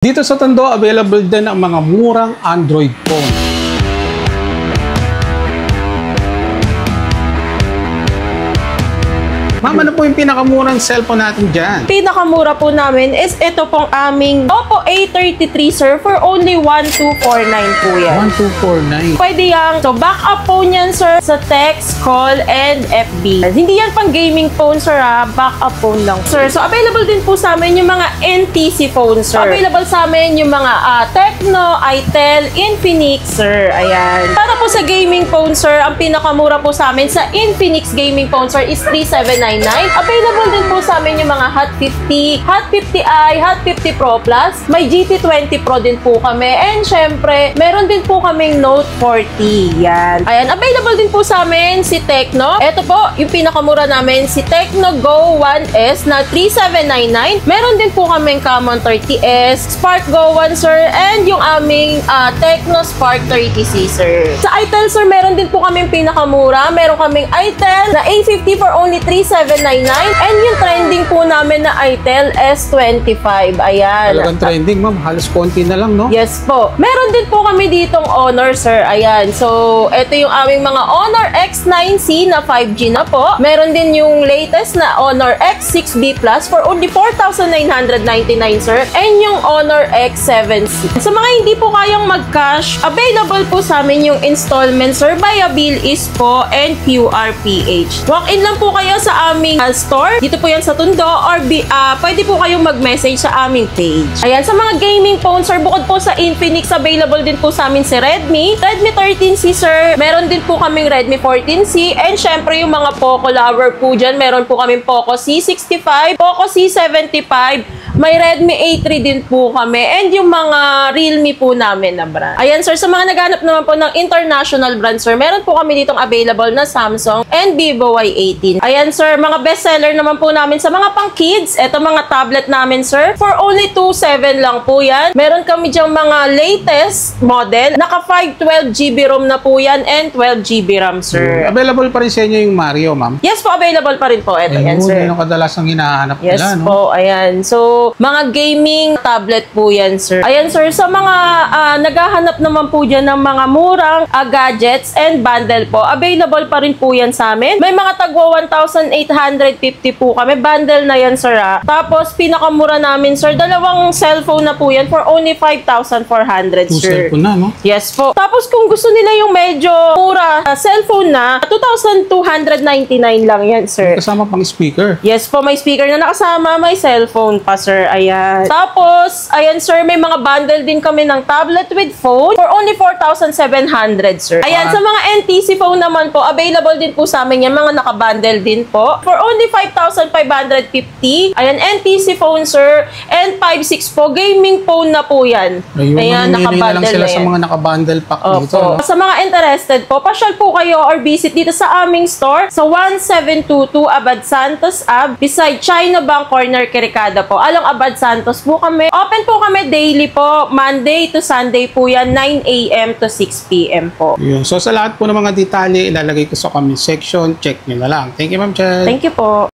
Dito sa Tondo, available din ang mga murang Android phone. Ma'am, ano po yung pinakamurang cellphone natin dyan? Pinakamura po namin is ito pong aming Oppo A33 sir for only 1249 po yan. 1249. Pwede yan. So backup phone yan sir sa text, call, and FB. Hindi yan pang gaming phone sir ha. Backup phone lang. Sir, so available din po sa amin yung mga NTC phone sir. Available sa amin yung mga Tecno, Itel, Infinix sir. Ayan. Para po sa gaming phone sir, ang pinakamura po sa amin sa Infinix gaming phone sir is 3799. Available din po sa amin yung mga Hot 50, Hot 50i, Hot 50 Pro Plus. May GT20 Pro din po kami. And syempre, meron din po kaming Note 40. Yan. Ayan. Available din po sa amin si Tecno. Ito po, yung pinakamura namin, si Tecno Go 1S na 3799. Meron din po kaming Camon 30S, Spark Go 1 sir, and yung aming Tecno Spark 30C sir. Sa Itel sir, meron din po kaming pinakamura. Meron kaming Itel na A50 for only 3799 and yung trending po namin na Itel S25. Ayan. Talagang trending, ma'am. Halos konti na lang, no? Yes po. Meron din po kami ditong Honor, sir. Ayan. So, ito yung aming mga Honor X9C na 5G na po. Meron din yung latest na Honor X6B Plus for only 4,999, sir. And yung Honor X7C. Sa mga hindi po kayang mag-cash, available po sa amin yung installment, sir, via Bill Ispo and QRPH. Walk-in lang po kayo sa aming store. Dito po yan sa Tondo or pwede po kayong mag-message sa aming page. Ayan, sa mga gaming phones, sir, bukod po sa Infinix, available din po sa amin si Redmi 13C, sir. Meron din po kaming Redmi 14C and syempre yung mga Poco lover po dyan, meron po kaming Poco C65, Poco C75, may Redmi A3 din po kami and yung mga Realme po namin na brand. Ayan, sir, sa mga naghanap naman po ng international brand, sir, meron po kami ditong available na Samsung and Vivo Y18. Ayan, sir, mga bestseller naman po namin sa mga pang kids. Ito mga tablet namin, sir, for only 2,700 lang po yan. Meron kami dyang mga latest model. Naka 512GB ROM na po yan and 12GB RAM, sir. Available pa rin sa inyo yung Mario, ma'am? Yes po, available pa rin po. Ito yan, sir. Yan yung kadalasang hinahanap yes nila, no? po, ayan. So, mga gaming tablet po yan, sir. Ayan, sir, sa mga naghahanap naman po dyan ng mga murang gadgets and bundle po, available pa rin po yan sa amin. May mga tagwa 1,850 po kami. Bundle na yan, sir. Tapos, pinakamura namin, sir, dalawang cellphone na po yan for only 5,400, sir. Cellphone na, no? Yes po. Tapos, kung gusto nila yung medyo mura cellphone na, 2,299 lang yan, sir. Kasama pang speaker. Yes po, may speaker na nakasama, may cellphone pa, sir. Ayan. Tapos, ayan, sir, may mga bundle din kami ng tablet with phone for only 4,700, sir. Ayan, sa mga NTC phone naman po, available din po sa amin yan, mga nakabundle din po for only 5,550. Ayan, NTC phone, sir, and 5.6 po, gaming phone na po yan. Ayan, nakabundle na sila yan. Sa mga nakabundle pack dito, no? Sa mga interested po, pasyal po kayo or visit dito sa aming store sa 1722 Abad Santos Ave beside China Bank Corner, Quiricada po. Along Abad Santos po kami. Open po kami daily po, Monday to Sunday po yan, 9 AM to 6 PM po. Yun. So sa lahat po ng mga detalye, ilalagay ko sa comment section. Check nyo na lang. Thank you, Ma'am Chad. Thank you po.